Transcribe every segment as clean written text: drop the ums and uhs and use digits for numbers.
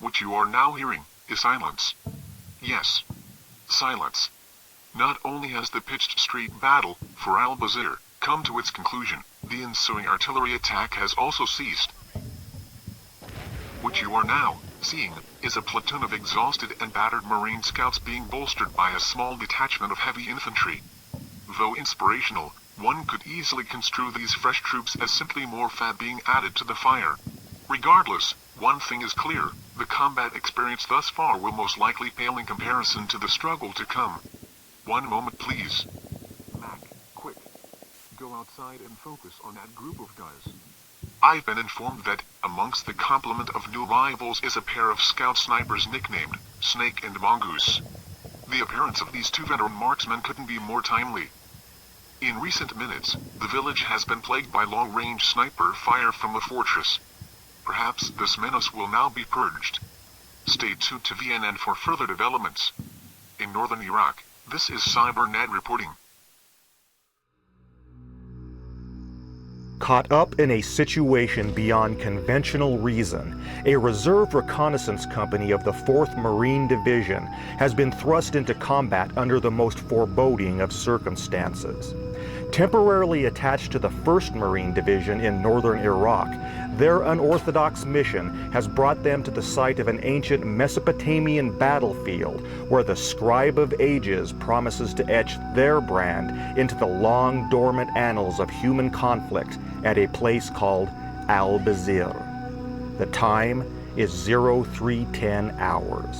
What you are now hearing is silence. Yes, silence. Not only has the pitched street battle for Albeit come to its conclusion, the ensuing artillery attack has also ceased. What you are now seeing is a platoon of exhausted and battered Marine scouts being bolstered by a small detachment of heavy infantry. Though inspirational, one could easily construe these fresh troops as simply more fat being added to the fire. Regardless, one thing is clear, the combat experience thus far will most likely pale in comparison to the struggle to come. One moment please. Mac, quick. Go outside and focus on that group of guys. I've been informed that, amongst the complement of new arrivals is a pair of scout snipers nicknamed Snake and Mongoose. The appearance of these two veteran marksmen couldn't be more timely. In recent minutes, the village has been plagued by long-range sniper fire from the fortress. Perhaps this menace will now be purged. Stay tuned to VNN for further developments. In northern Iraq, this is CyberNet reporting. Caught up in a situation beyond conventional reason, a reserve reconnaissance company of the 4th Marine Division has been thrust into combat under the most foreboding of circumstances. Temporarily attached to the 1st Marine Division in northern Iraq, their unorthodox mission has brought them to the site of an ancient Mesopotamian battlefield where the Scribe of Ages promises to etch their brand into the long dormant annals of human conflict at a place called Albeit. The time is 0310 hours.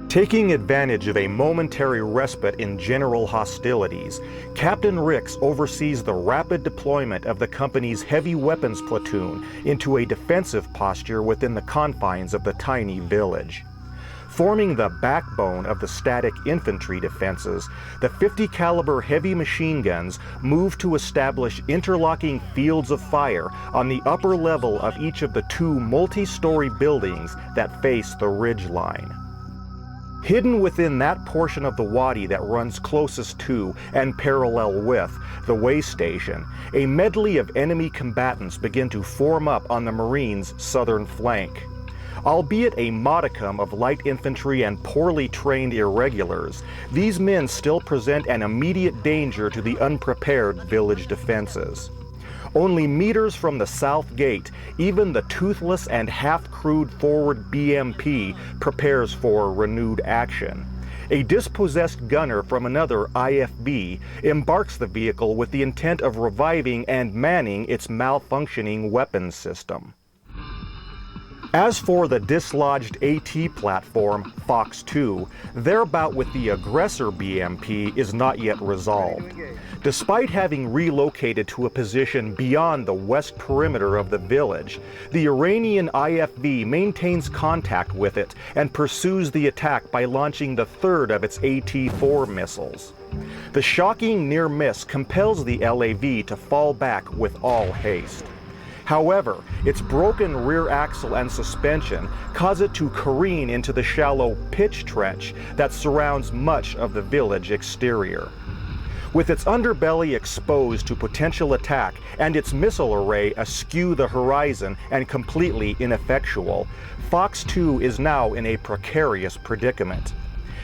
Taking advantage of a momentary respite in general hostilities, Captain Ricks oversees the rapid deployment of the company's heavy weapons platoon into a defensive posture within the confines of the tiny village. Forming the backbone of the static infantry defenses, the 50 caliber heavy machine guns move to establish interlocking fields of fire on the upper level of each of the 2 multi-story buildings that face the ridge line. Hidden within that portion of the wadi that runs closest to and parallel with the way station, a medley of enemy combatants begin to form up on the Marines' southern flank. Albeit a modicum of light infantry and poorly trained irregulars, these men still present an immediate danger to the unprepared village defenses. Only meters from the south gate, even the toothless and half-crewed forward BMP prepares for renewed action. A dispossessed gunner from another IFB embarks the vehicle with the intent of reviving and manning its malfunctioning weapons system. As for the dislodged AT platform, Fox 2, their bout with the aggressor BMP is not yet resolved. Despite having relocated to a position beyond the west perimeter of the village, the Iranian IFV maintains contact with it and pursues the attack by launching the 3rd of its AT-4 missiles. The shocking near miss compels the LAV to fall back with all haste. However, its broken rear axle and suspension cause it to careen into the shallow pitch trench that surrounds much of the village exterior. With its underbelly exposed to potential attack and its missile array askew the horizon and completely ineffectual, Fox 2 is now in a precarious predicament.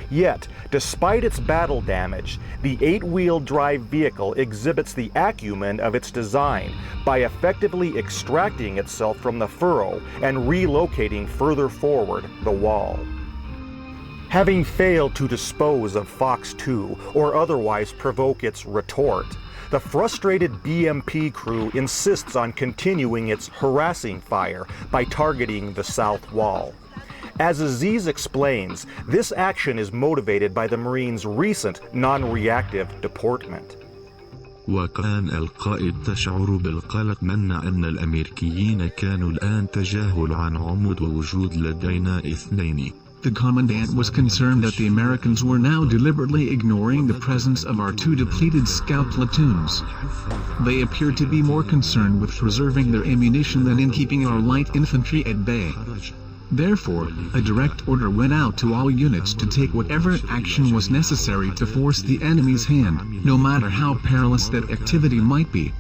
Yet, despite its battle damage, the 8-wheel drive vehicle exhibits the acumen of its design by effectively extracting itself from the furrow and relocating further forward the wall. Having failed to dispose of Fox 2 or otherwise provoke its retort, the frustrated BMP crew insists on continuing its harassing fire by targeting the south wall. As Aziz explains, this action is motivated by the Marines' recent non-reactive deportment. وكان القائد تشعر بالقلق من أن الأمريكيين كانوا الآن تجاهل عن عمود وجود لدينا 2. The commandant was concerned that the Americans were now deliberately ignoring the presence of our 2 depleted scout platoons. They appeared to be more concerned with preserving their ammunition than in keeping our light infantry at bay. Therefore, a direct order went out to all units to take whatever action was necessary to force the enemy's hand, no matter how perilous that activity might be.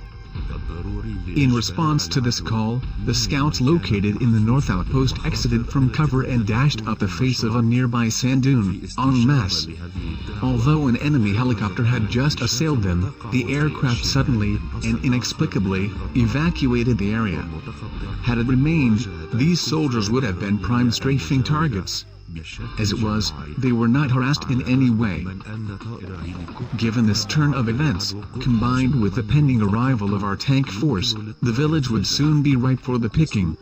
In response to this call, the scouts located in the north outpost exited from cover and dashed up the face of a nearby sand dune, en masse. Although an enemy helicopter had just assailed them, the aircraft suddenly, and inexplicably, evacuated the area. Had it remained, these soldiers would have been prime strafing targets. As it was, they were not harassed in any way. Given this turn of events, combined with the pending arrival of our tank force, the village would soon be ripe for the picking.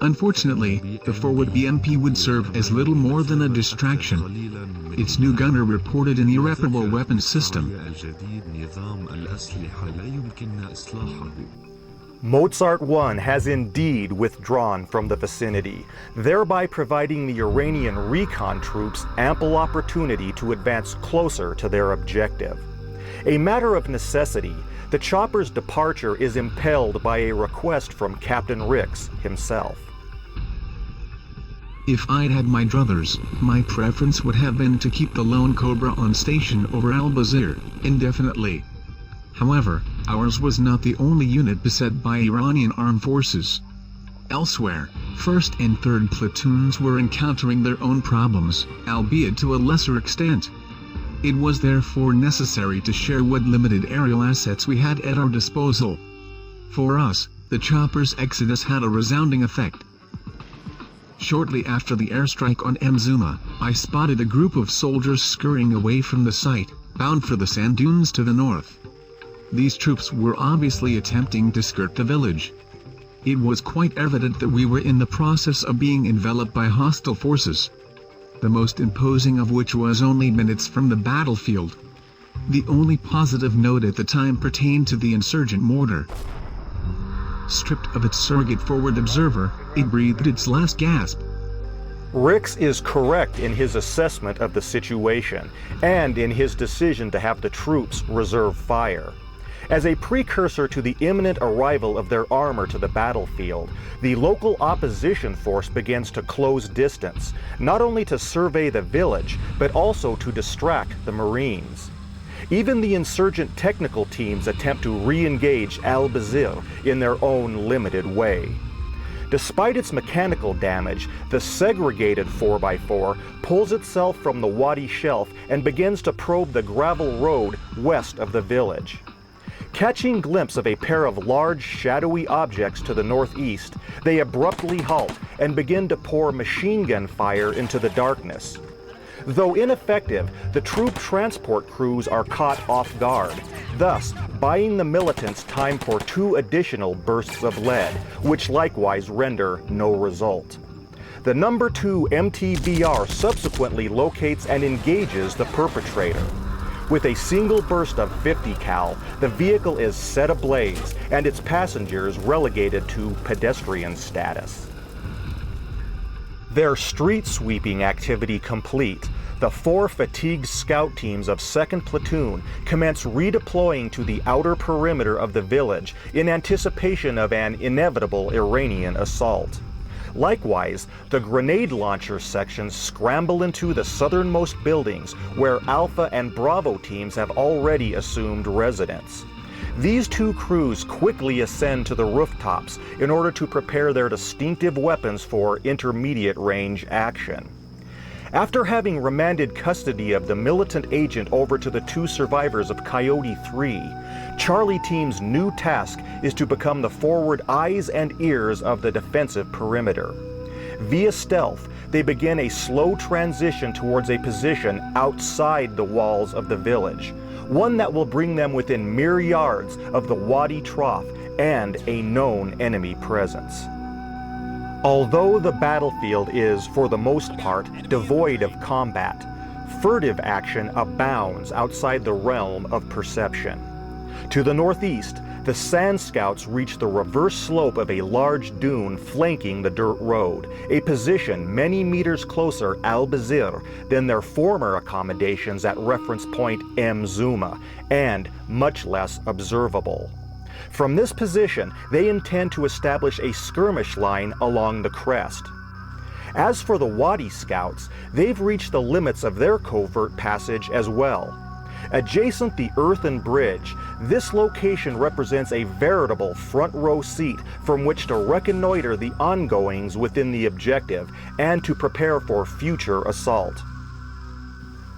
Unfortunately, the forward BMP would serve as little more than a distraction. Its new gunner reported an irreparable weapons system. Mozart 1 has indeed withdrawn from the vicinity, thereby providing the Iranian recon troops ample opportunity to advance closer to their objective. A matter of necessity, the chopper's departure is impelled by a request from Captain Ricks himself. If I'd had my druthers, my preference would have been to keep the lone Cobra on station over Albeit indefinitely. However, ours was not the only unit beset by Iranian armed forces. Elsewhere, 1st and 3rd platoons were encountering their own problems, albeit to a lesser extent. It was therefore necessary to share what limited aerial assets we had at our disposal. For us, the chopper's exodus had a resounding effect. Shortly after the airstrike on Mzuma, I spotted a group of soldiers scurrying away from the site, bound for the sand dunes to the north. These troops were obviously attempting to skirt the village. It was quite evident that we were in the process of being enveloped by hostile forces, the most imposing of which was only minutes from the battlefield. The only positive note at the time pertained to the insurgent mortar. Stripped of its surrogate forward observer, it breathed its last gasp. Ricks is correct in his assessment of the situation and in his decision to have the troops reserve fire. As a precursor to the imminent arrival of their armor to the battlefield, the local opposition force begins to close distance, not only to survey the village, but also to distract the Marines. Even the insurgent technical teams attempt to re-engage Albeit in their own limited way. Despite its mechanical damage, the segregated 4x4 pulls itself from the Wadi Shelf and begins to probe the gravel road west of the village. Catching glimpse of a pair of large, shadowy objects to the northeast, they abruptly halt and begin to pour machine gun fire into the darkness. Though ineffective, the troop transport crews are caught off guard, thus buying the militants time for 2 additional bursts of lead, which likewise render no result. The number 2 MTBR subsequently locates and engages the perpetrator. With a single burst of 50 cal, the vehicle is set ablaze and its passengers relegated to pedestrian status. Their street sweeping activity complete, the 4 fatigued scout teams of 2nd Platoon commence redeploying to the outer perimeter of the village in anticipation of an inevitable Iranian assault. Likewise, the grenade launcher sections scramble into the southernmost buildings where Alpha and Bravo teams have already assumed residence. These 2 crews quickly ascend to the rooftops in order to prepare their distinctive weapons for intermediate range action. After having remanded custody of the militant agent over to the 2 survivors of Coyote 3, Charlie Team's new task is to become the forward eyes and ears of the defensive perimeter. Via stealth, they begin a slow transition towards a position outside the walls of the village, one that will bring them within mere yards of the Wadi Trough and a known enemy presence. Although the battlefield is, for the most part, devoid of combat, furtive action abounds outside the realm of perception. To the northeast, the Sand Scouts reach the reverse slope of a large dune flanking the dirt road, a position many meters closer Albeit than their former accommodations at reference point Mzuma, and much less observable. From this position, they intend to establish a skirmish line along the crest. As for the Wadi Scouts, they've reached the limits of their covert passage as well. Adjacent the earthen bridge, this location represents a veritable front row seat from which to reconnoiter the ongoings within the objective and to prepare for future assault.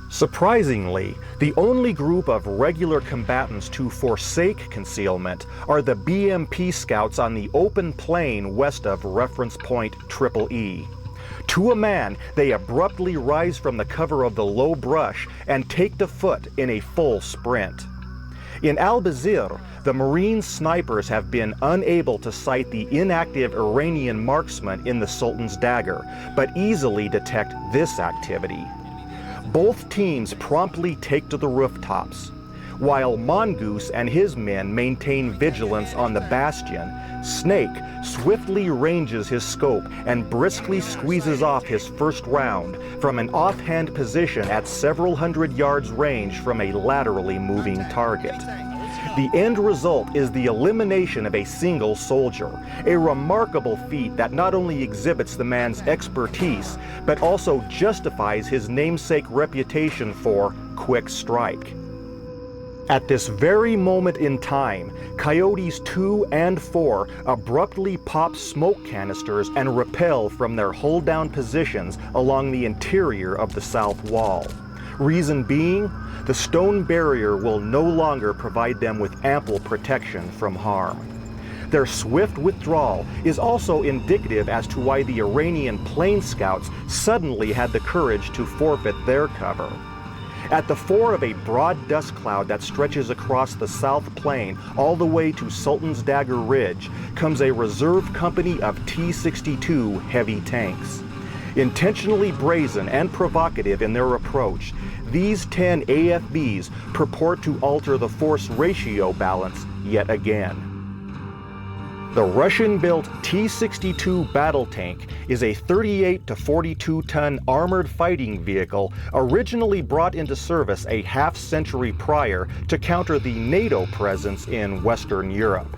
Surprisingly, the only group of regular combatants to forsake concealment are the BMP scouts on the open plain west of reference point EE. To a man, they abruptly rise from the cover of the low brush and take to foot in a full sprint. In Albeit, the Marine snipers have been unable to sight the inactive Iranian marksman in the Sultan's dagger, but easily detect this activity. Both teams promptly take to the rooftops. While Mongoose and his men maintain vigilance on the bastion, Snake swiftly ranges his scope and briskly squeezes off his first round from an offhand position at several hundred yards range from a laterally moving target. The end result is the elimination of a single soldier, a remarkable feat that not only exhibits the man's expertise, but also justifies his namesake reputation for quick strike. At this very moment in time, Coyotes 2 and 4 abruptly pop smoke canisters and rappel from their hold-down positions along the interior of the south wall. Reason being, the stone barrier will no longer provide them with ample protection from harm. Their swift withdrawal is also indicative as to why the Iranian plane scouts suddenly had the courage to forfeit their cover. At the fore of a broad dust cloud that stretches across the South Plain all the way to Sultan's Dagger Ridge comes a reserve company of T-62 heavy tanks. Intentionally brazen and provocative in their approach, these 10 AFBs purport to alter the force ratio balance yet again. The Russian-built T-62 battle tank is a 38 to 42-ton armored fighting vehicle originally brought into service a half-century prior to counter the NATO presence in Western Europe.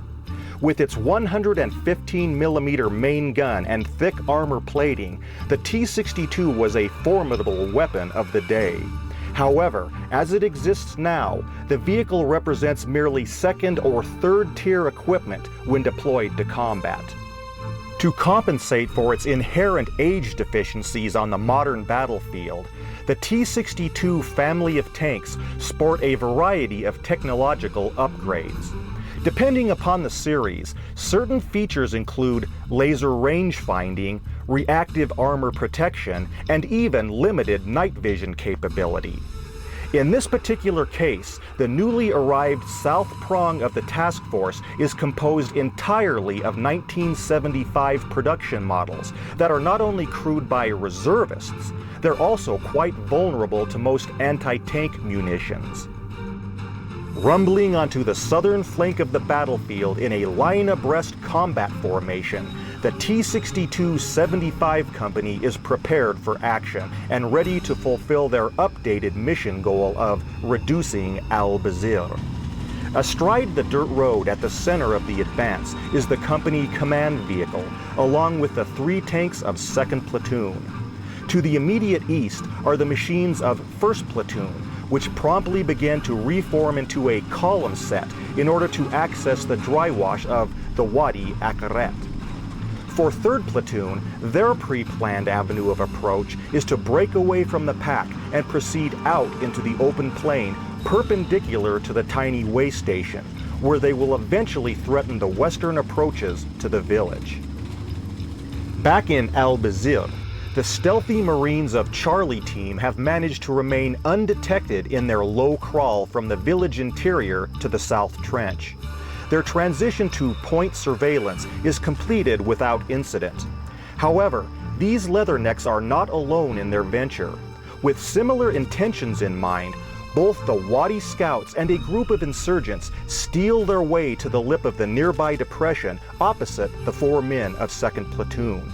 With its 115mm main gun and thick armor plating, the T-62 was a formidable weapon of the day. However, as it exists now, the vehicle represents merely second or third tier equipment when deployed to combat. To compensate for its inherent age deficiencies on the modern battlefield, the T-62 family of tanks sport a variety of technological upgrades. Depending upon the series, certain features include laser range finding, reactive armor protection, and even limited night vision capability. In this particular case, the newly arrived south prong of the task force is composed entirely of 1975 production models that are not only crewed by reservists, they're also quite vulnerable to most anti-tank munitions. Rumbling onto the southern flank of the battlefield in a line abreast combat formation, the T-62 75 Company is prepared for action and ready to fulfill their updated mission goal of reducing Albeit. Astride the dirt road at the center of the advance is the company command vehicle, along with the 3 tanks of 2nd Platoon. To the immediate east are the machines of 1st Platoon, which promptly began to reform into a column set in order to access the dry wash of the Wadi Akaret. For 3rd Platoon, their pre-planned avenue of approach is to break away from the pack and proceed out into the open plain perpendicular to the tiny way station, where they will eventually threaten the western approaches to the village. Back in Albeit, the stealthy Marines of Charlie Team have managed to remain undetected in their low crawl from the village interior to the South Trench. Their transition to point surveillance is completed without incident. However, these leathernecks are not alone in their venture. With similar intentions in mind, both the Wadi Scouts and a group of insurgents steal their way to the lip of the nearby depression opposite the 4 men of 2nd Platoon.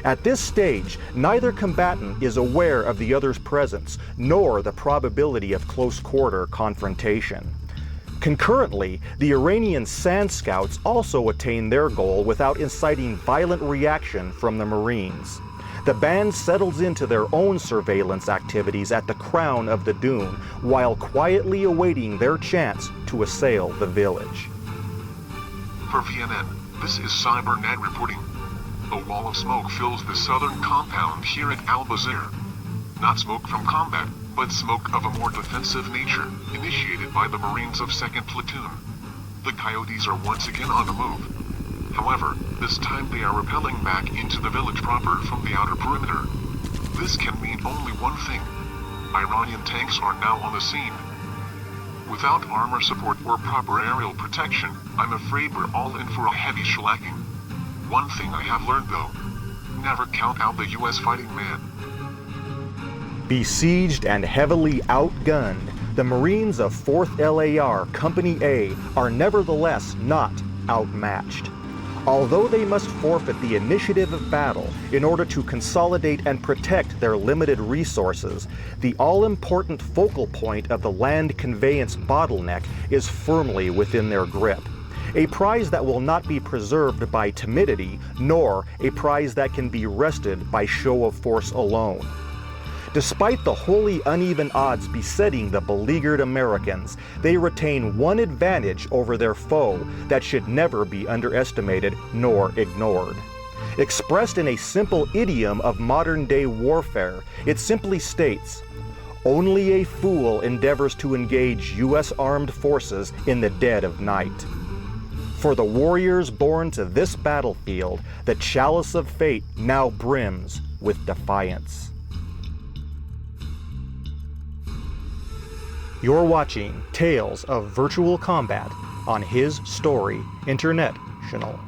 At this stage, neither combatant is aware of the other's presence, nor the probability of close-quarter confrontation. Concurrently, the Iranian Sand Scouts also attain their goal without inciting violent reaction from the Marines. The band settles into their own surveillance activities at the crown of the dune, while quietly awaiting their chance to assail the village. For VNN, this is CyberNet reporting. A wall of smoke fills the southern compound here at Albeit. Not smoke from combat, but smoke of a more defensive nature, initiated by the Marines of 2nd Platoon. The coyotes are once again on the move. However, this time they are repelling back into the village proper from the outer perimeter. This can mean only one thing. Iranian tanks are now on the scene. Without armor support or proper aerial protection, I'm afraid we're all in for a heavy shellacking. One thing I have learned though, never count out the US fighting man. Besieged and heavily outgunned, the Marines of 4th LAR Company A are nevertheless not outmatched. Although they must forfeit the initiative of battle in order to consolidate and protect their limited resources, the all-important focal point of the land conveyance bottleneck is firmly within their grip. A prize that will not be preserved by timidity, nor a prize that can be wrested by show of force alone. Despite the wholly uneven odds besetting the beleaguered Americans, they retain one advantage over their foe that should never be underestimated nor ignored. Expressed in a simple idiom of modern-day warfare, it simply states, "Only a fool endeavors to engage U.S. armed forces in the dead of night." For the warriors born to this battlefield, the chalice of fate now brims with defiance. You're watching Tales of Virtual Combat on His Story International.